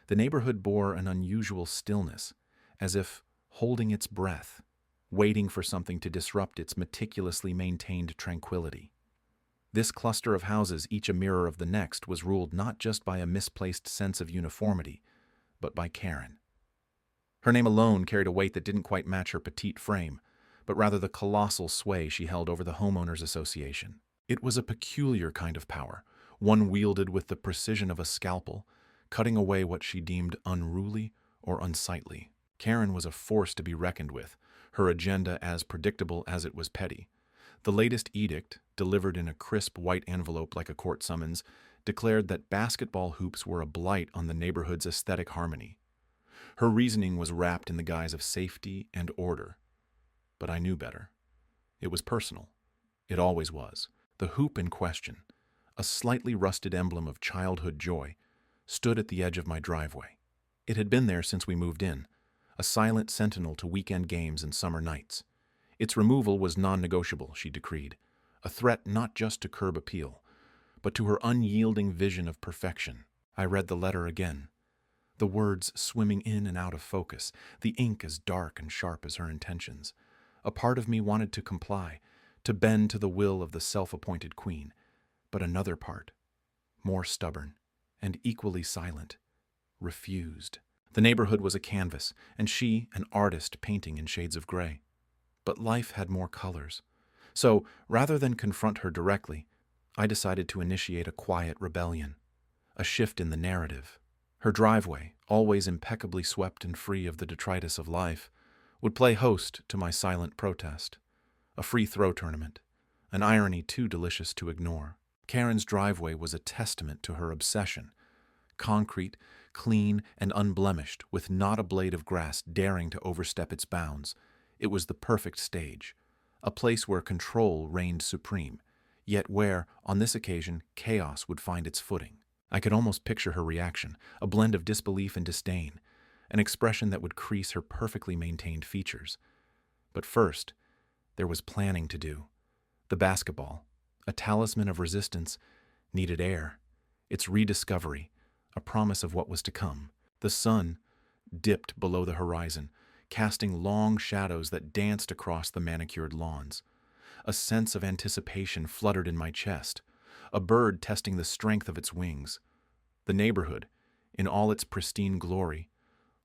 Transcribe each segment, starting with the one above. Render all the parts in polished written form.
The neighborhood bore an unusual stillness, as if holding its breath, waiting for something to disrupt its meticulously maintained tranquility. This cluster of houses, each a mirror of the next, was ruled not just by a misplaced sense of uniformity, but by Karen. Her name alone carried a weight that didn't quite match her petite frame, but rather the colossal sway she held over the homeowners association. It was a peculiar kind of power, one wielded with the precision of a scalpel, cutting away what she deemed unruly or unsightly. Karen was a force to be reckoned with, her agenda as predictable as it was petty. The latest edict, delivered in a crisp white envelope like a court summons, declared that basketball hoops were a blight on the neighborhood's aesthetic harmony. Her reasoning was wrapped in the guise of safety and order. But I knew better. It was personal. It always was. The hoop in question, a slightly rusted emblem of childhood joy, stood at the edge of my driveway. It had been there since we moved in, a silent sentinel to weekend games and summer nights. Its removal was non-negotiable, she decreed, a threat not just to curb appeal, but to her unyielding vision of perfection. I read the letter again, the words swimming in and out of focus, the ink as dark and sharp as her intentions. A part of me wanted to comply, to bend to the will of the self-appointed queen, but another part, more stubborn and equally silent, refused. The neighborhood was a canvas, and she an artist painting in shades of gray. But life had more colors. So, rather than confront her directly, I decided to initiate a quiet rebellion, a shift in the narrative. Her driveway, always impeccably swept and free of the detritus of life, would play host to my silent protest. A free throw tournament, an irony too delicious to ignore. Karen's driveway was a testament to her obsession. Concrete, clean, and unblemished, with not a blade of grass daring to overstep its bounds. It was the perfect stage, a place where control reigned supreme, yet where, on this occasion, chaos would find its footing. I could almost picture her reaction, a blend of disbelief and disdain, an expression that would crease her perfectly maintained features. But first, there was planning to do. The basketball, a talisman of resistance, needed air, its rediscovery, a promise of what was to come. The sun dipped below the horizon, casting long shadows that danced across the manicured lawns. A sense of anticipation fluttered in my chest, a bird testing the strength of its wings. The neighborhood, in all its pristine glory,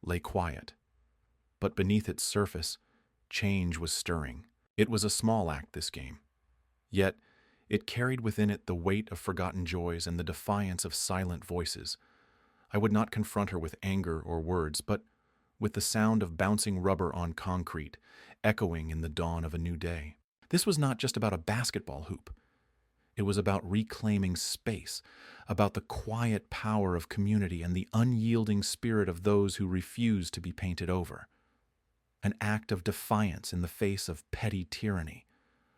lay quiet. But beneath its surface, change was stirring. It was a small act, this game. Yet, it carried within it the weight of forgotten joys and the defiance of silent voices. I would not confront her with anger or words, but with the sound of bouncing rubber on concrete, echoing in the dawn of a new day. This was not just about a basketball hoop. It was about reclaiming space, about the quiet power of community and the unyielding spirit of those who refuse to be painted over. An act of defiance in the face of petty tyranny,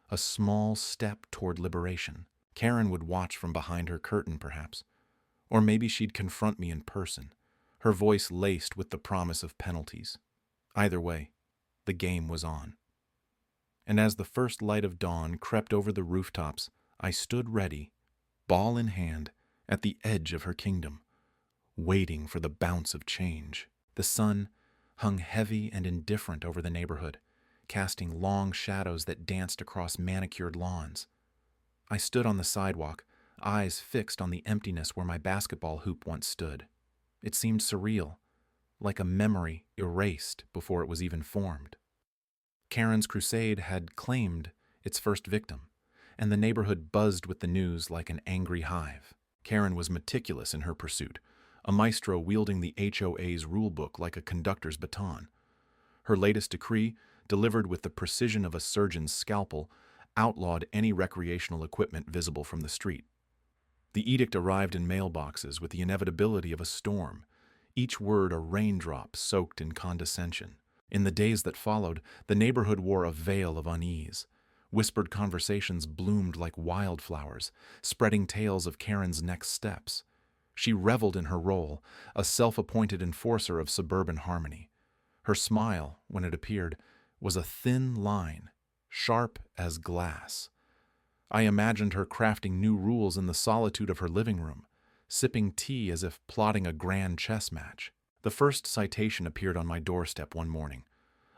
a small step toward liberation. Karen would watch from behind her curtain, perhaps. Or maybe she'd confront me in person, her voice laced with the promise of penalties. Either way, the game was on. And as the first light of dawn crept over the rooftops, I stood ready, ball in hand, at the edge of her kingdom, waiting for the bounce of change. The sun hung heavy and indifferent over the neighborhood, casting long shadows that danced across manicured lawns. I stood on the sidewalk, eyes fixed on the emptiness where my basketball hoop once stood. It seemed surreal, like a memory erased before it was even formed. Karen's crusade had claimed its first victim, and the neighborhood buzzed with the news like an angry hive. Karen was meticulous in her pursuit, a maestro wielding the HOA's rulebook like a conductor's baton. Her latest decree, delivered with the precision of a surgeon's scalpel, outlawed any recreational equipment visible from the street. The edict arrived in mailboxes with the inevitability of a storm, each word a raindrop soaked in condescension. In the days that followed, the neighborhood wore a veil of unease. Whispered conversations bloomed like wildflowers, spreading tales of Karen's next steps. She reveled in her role, a self-appointed enforcer of suburban harmony. Her smile, when it appeared, was a thin line, sharp as glass. I imagined her crafting new rules in the solitude of her living room, sipping tea as if plotting a grand chess match. The first citation appeared on my doorstep one morning.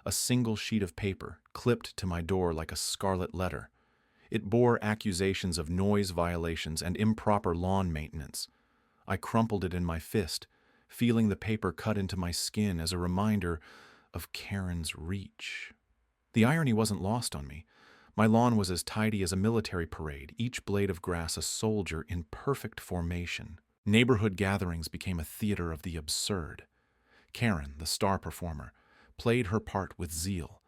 A single sheet of paper, clipped to my door like a scarlet letter. It bore accusations of noise violations and improper lawn maintenance. I crumpled it in my fist, feeling the paper cut into my skin as a reminder of Karen's reach. The irony wasn't lost on me. My lawn was as tidy as a military parade, each blade of grass a soldier in perfect formation. Neighborhood gatherings became a theater of the absurd. Karen, the star performer, played her part with zeal.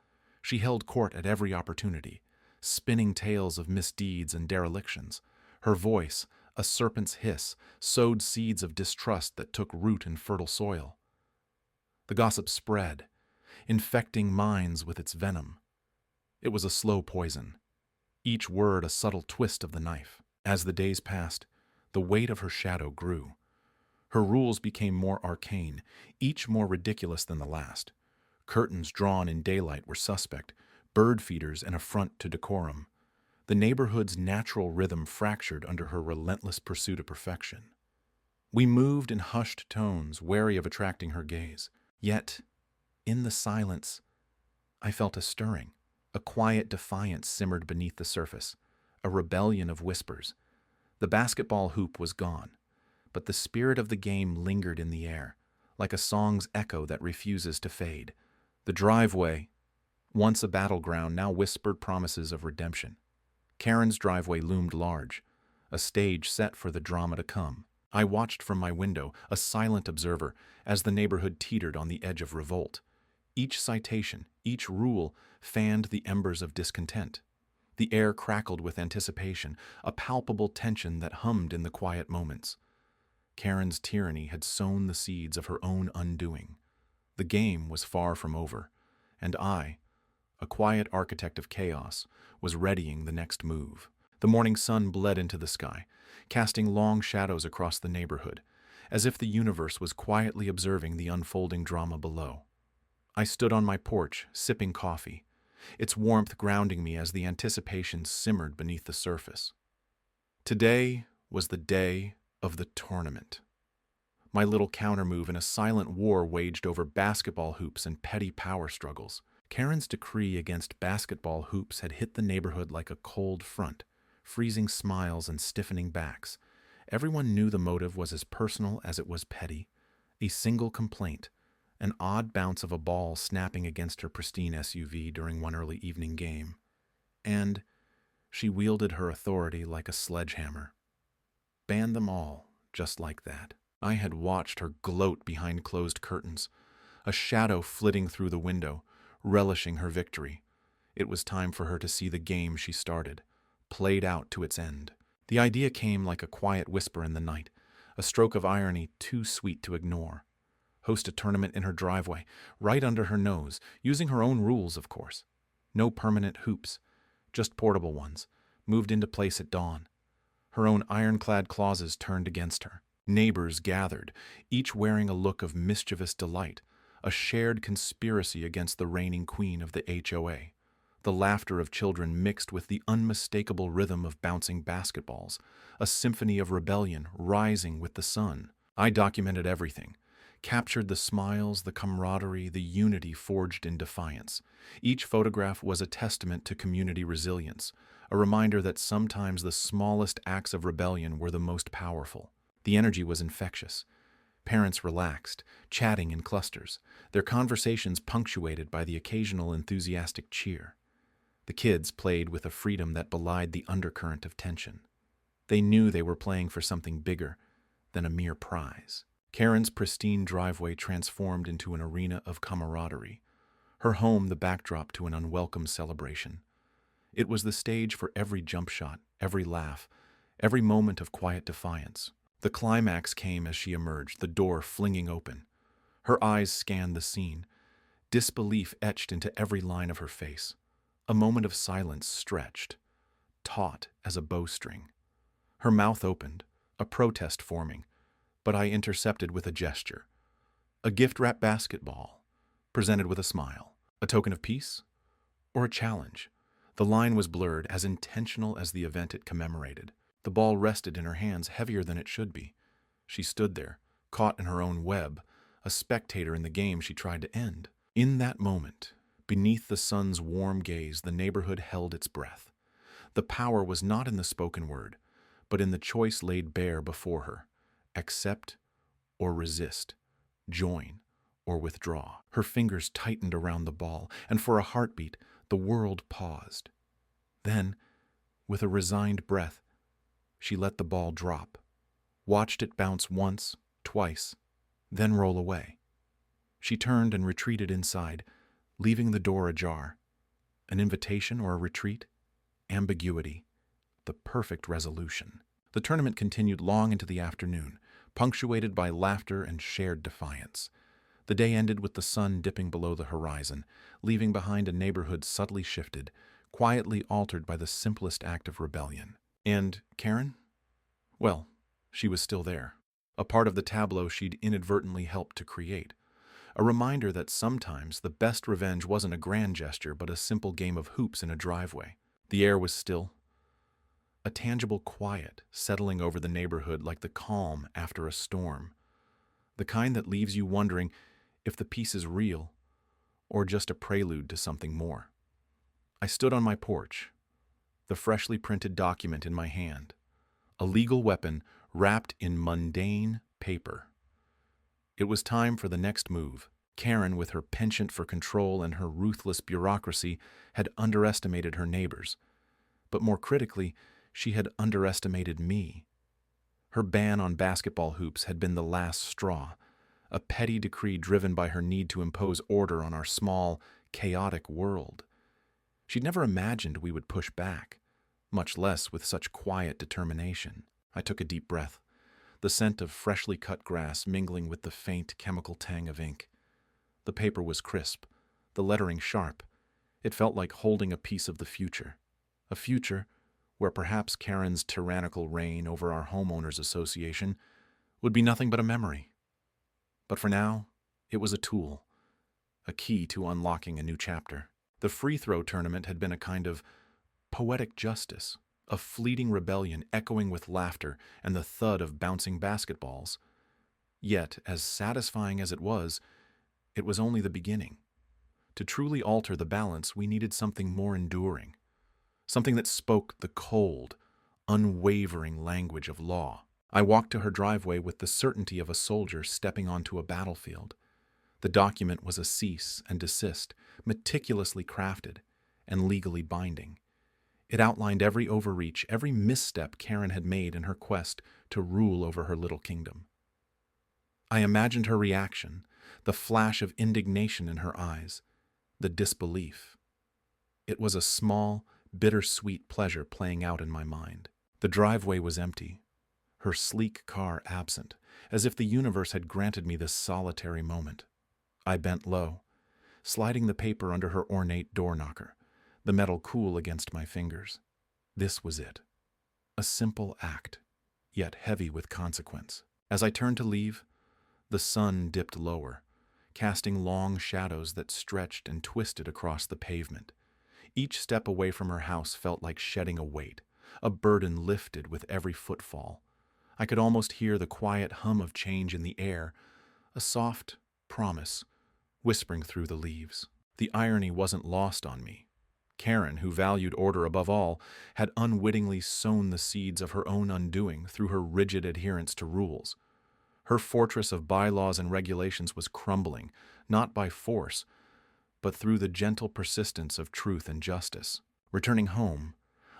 She held court at every opportunity, spinning tales of misdeeds and derelictions. Her voice, a serpent's hiss, sowed seeds of distrust that took root in fertile soil. The gossip spread, infecting minds with its venom. It was a slow poison, each word a subtle twist of the knife. As the days passed, the weight of her shadow grew. Her rules became more arcane, each more ridiculous than the last. Curtains drawn in daylight were suspect, bird feeders an affront to decorum. The neighborhood's natural rhythm fractured under her relentless pursuit of perfection. We moved in hushed tones, wary of attracting her gaze. Yet, in the silence, I felt a stirring. A quiet defiance simmered beneath the surface, a rebellion of whispers. The basketball hoop was gone, but the spirit of the game lingered in the air, like a song's echo that refuses to fade. The driveway, once a battleground, now whispered promises of redemption. Karen's driveway loomed large, a stage set for the drama to come. I watched from my window, a silent observer, as the neighborhood teetered on the edge of revolt. Each citation, each rule, fanned the embers of discontent. The air crackled with anticipation, a palpable tension that hummed in the quiet moments. Karen's tyranny had sown the seeds of her own undoing. The game was far from over, and I, a quiet architect of chaos, was readying the next move. The morning sun bled into the sky, casting long shadows across the neighborhood, as if the universe was quietly observing the unfolding drama below. I stood on my porch, sipping coffee, its warmth grounding me as the anticipation simmered beneath the surface. Today was the day of the tournament. My little countermove in a silent war waged over basketball hoops and petty power struggles. Karen's decree against basketball hoops had hit the neighborhood like a cold front, freezing smiles and stiffening backs. Everyone knew the motive was as personal as it was petty. A single complaint, an odd bounce of a ball snapping against her pristine SUV during one early evening game. And she wielded her authority like a sledgehammer. Banned them all, just like that. I had watched her gloat behind closed curtains, a shadow flitting through the window, relishing her victory. It was time for her to see the game she started, played out to its end. The idea came like a quiet whisper in the night, a stroke of irony too sweet to ignore. Host a tournament in her driveway, right under her nose, using her own rules, of course. No permanent hoops, just portable ones, moved into place at dawn. Her own ironclad clauses turned against her. Neighbors gathered, each wearing a look of mischievous delight, a shared conspiracy against the reigning queen of the HOA. The laughter of children mixed with the unmistakable rhythm of bouncing basketballs, a symphony of rebellion rising with the sun. I documented everything, captured the smiles, the camaraderie, the unity forged in defiance. Each photograph was a testament to community resilience, a reminder that sometimes the smallest acts of rebellion were the most powerful. The energy was infectious. Parents relaxed, chatting in clusters, their conversations punctuated by the occasional enthusiastic cheer. The kids played with a freedom that belied the undercurrent of tension. They knew they were playing for something bigger than a mere prize. Karen's pristine driveway transformed into an arena of camaraderie, her home the backdrop to an unwelcome celebration. It was the stage for every jump shot, every laugh, every moment of quiet defiance. The climax came as she emerged, the door flinging open. Her eyes scanned the scene, disbelief etched into every line of her face. A moment of silence stretched, taut as a bowstring. Her mouth opened, a protest forming, but I intercepted with a gesture. A gift-wrapped basketball, presented with a smile. A token of peace? Or a challenge? The line was blurred, as intentional as the event it commemorated. The ball rested in her hands, heavier than it should be. She stood there, caught in her own web, a spectator in the game she tried to end. In that moment, beneath the sun's warm gaze, the neighborhood held its breath. The power was not in the spoken word, but in the choice laid bare before her. Accept or resist, join or withdraw. Her fingers tightened around the ball, and for a heartbeat, the world paused. Then, with a resigned breath, she let the ball drop, watched it bounce once, twice, then roll away. She turned and retreated inside, leaving the door ajar. An invitation or a retreat? Ambiguity. The perfect resolution. The tournament continued long into the afternoon, punctuated by laughter and shared defiance. The day ended with the sun dipping below the horizon, leaving behind a neighborhood subtly shifted, quietly altered by the simplest act of rebellion. And Karen? Well, she was still there, a part of the tableau she'd inadvertently helped to create. A reminder that sometimes the best revenge wasn't a grand gesture, but a simple game of hoops in a driveway. The air was still, a tangible quiet settling over the neighborhood like the calm after a storm, the kind that leaves you wondering if the piece is real or just a prelude to something more. I stood on my porch, the freshly printed document in my hand, a legal weapon wrapped in mundane paper. It was time for the next move. Karen, with her penchant for control and her ruthless bureaucracy, had underestimated her neighbors. But more critically, she had underestimated me. Her ban on basketball hoops had been the last straw, a petty decree driven by her need to impose order on our small, chaotic world. She'd never imagined we would push back, much less with such quiet determination. I took a deep breath, the scent of freshly cut grass mingling with the faint chemical tang of ink. The paper was crisp, the lettering sharp. It felt like holding a piece of the future, a future where perhaps Karen's tyrannical reign over our homeowners association would be nothing but a memory. But for now, it was a tool, a key to unlocking a new chapter. The free throw tournament had been a kind of poetic justice, a fleeting rebellion echoing with laughter and the thud of bouncing basketballs. Yet, as satisfying as it was only the beginning. To truly alter the balance, we needed something more enduring, something that spoke the cold, unwavering language of law. I walked to her driveway with the certainty of a soldier stepping onto a battlefield. The document was a cease and desist, meticulously crafted and legally binding. It outlined every overreach, every misstep Karen had made in her quest to rule over her little kingdom. I imagined her reaction, the flash of indignation in her eyes, the disbelief. It was a small, bittersweet pleasure playing out in my mind. The driveway was empty, her sleek car absent, as if the universe had granted me this solitary moment. I bent low, sliding the paper under her ornate door knocker, the metal cool against my fingers. This was it. A simple act, yet heavy with consequence. As I turned to leave, the sun dipped lower, casting long shadows that stretched and twisted across the pavement. Each step away from her house felt like shedding a weight, a burden lifted with every footfall. I could almost hear the quiet hum of change in the air, a soft promise whispering through the leaves. The irony wasn't lost on me. Karen, who valued order above all, had unwittingly sown the seeds of her own undoing through her rigid adherence to rules. Her fortress of bylaws and regulations was crumbling, not by force, but through the gentle persistence of truth and justice. Returning home,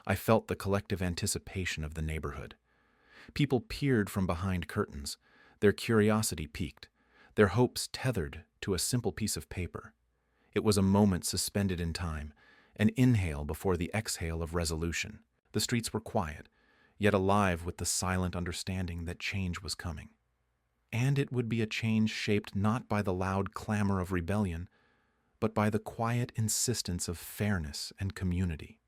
I felt the collective anticipation of the neighborhood. People peered from behind curtains, their curiosity piqued, their hopes tethered to a simple piece of paper. It was a moment suspended in time, an inhale before the exhale of resolution. The streets were quiet, yet alive with the silent understanding that change was coming. And it would be a change shaped not by the loud clamor of rebellion, but by the quiet insistence of fairness and community.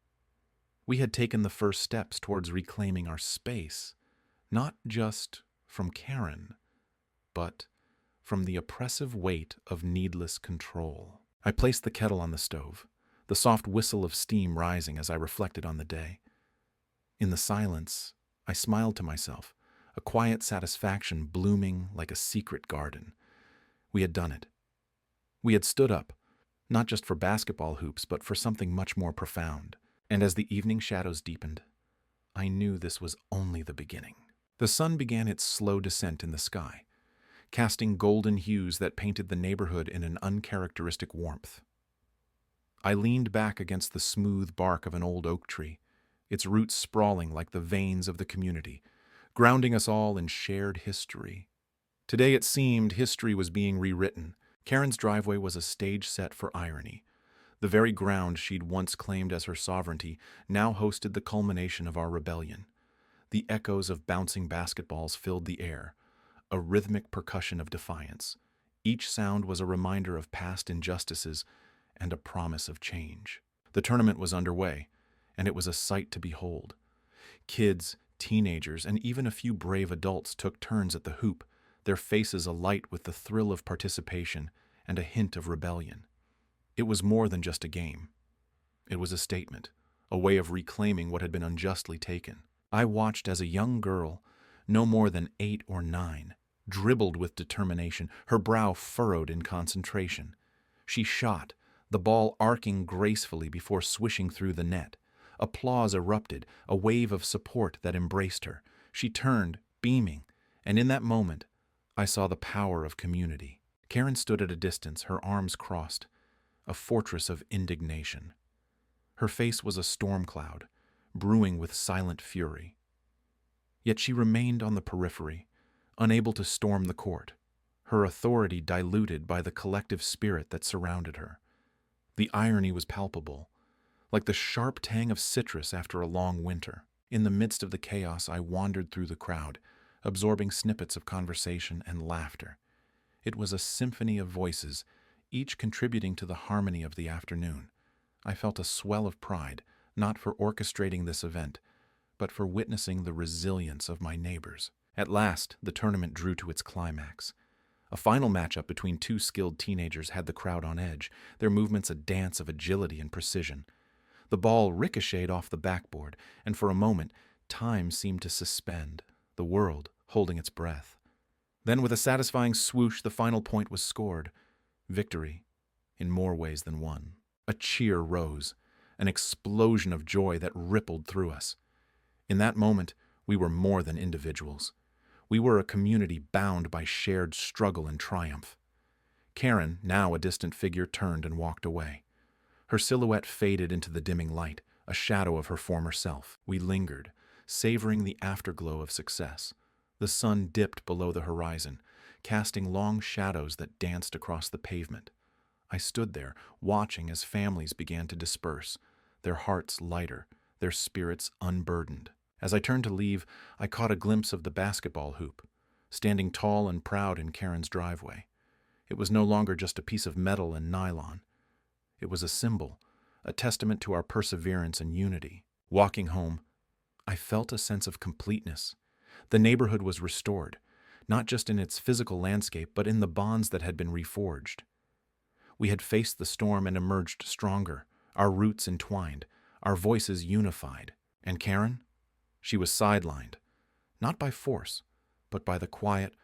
We had taken the first steps towards reclaiming our space, not just from Karen, but from the oppressive weight of needless control. I placed the kettle on the stove, the soft whistle of steam rising as I reflected on the day. In the silence, I smiled to myself, a quiet satisfaction blooming like a secret garden. We had done it. We had stood up, not just for basketball hoops, but for something much more profound. And as the evening shadows deepened, I knew this was only the beginning. The sun began its slow descent in the sky, casting golden hues that painted the neighborhood in an uncharacteristic warmth. I leaned back against the smooth bark of an old oak tree, its roots sprawling like the veins of the community, grounding us all in shared history. Today it seemed history was being rewritten. Karen's driveway was a stage set for irony. The very ground she'd once claimed as her sovereignty now hosted the culmination of our rebellion. The echoes of bouncing basketballs filled the air, a rhythmic percussion of defiance. Each sound was a reminder of past injustices and a promise of change. The tournament was underway, and it was a sight to behold. Kids, teenagers, and even a few brave adults took turns at the hoop, their faces alight with the thrill of participation and a hint of rebellion. It was more than just a game. It was a statement, a way of reclaiming what had been unjustly taken. I watched as a young girl, no more than 8 or 9, dribbled with determination, her brow furrowed in concentration. She shot, the ball arcing gracefully before swishing through the net. Applause erupted, a wave of support that embraced her. She turned, beaming, and in that moment, I saw the power of community. Karen stood at a distance, her arms crossed, a fortress of indignation. Her face was a storm cloud, brewing with silent fury. Yet she remained on the periphery, unable to storm the court, her authority diluted by the collective spirit that surrounded her. The irony was palpable, like the sharp tang of citrus after a long winter. In the midst of the chaos, I wandered through the crowd, absorbing snippets of conversation and laughter. It was a symphony of voices, each contributing to the harmony of the afternoon. I felt a swell of pride, not for orchestrating this event, but for witnessing the resilience of my neighbors. At last, the tournament drew to its climax. A final matchup between 2 skilled teenagers had the crowd on edge, their movements a dance of agility and precision. The ball ricocheted off the backboard, and for a moment, time seemed to suspend, the world holding its breath. Then, with a satisfying swoosh, the final point was scored. Victory, in more ways than one. A cheer rose, an explosion of joy that rippled through us. In that moment, we were more than individuals. We were a community bound by shared struggle and triumph. Karen, now a distant figure, turned and walked away. Her silhouette faded into the dimming light, a shadow of her former self. We lingered, savoring the afterglow of success. The sun dipped below the horizon, casting long shadows that danced across the pavement. I stood there, watching as families began to disperse, their hearts lighter, their spirits unburdened. As I turned to leave, I caught a glimpse of the basketball hoop, standing tall and proud in Karen's driveway. It was no longer just a piece of metal and nylon. It was a symbol, a testament to our perseverance and unity. Walking home, I felt a sense of completeness. The neighborhood was restored, not just in its physical landscape, but in the bonds that had been reforged. We had faced the storm and emerged stronger, our roots entwined, our voices unified. And Karen? She was sidelined, not by force, but by the quiet,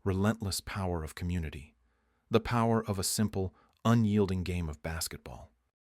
relentless power of community, the power of a simple, unyielding game of basketball.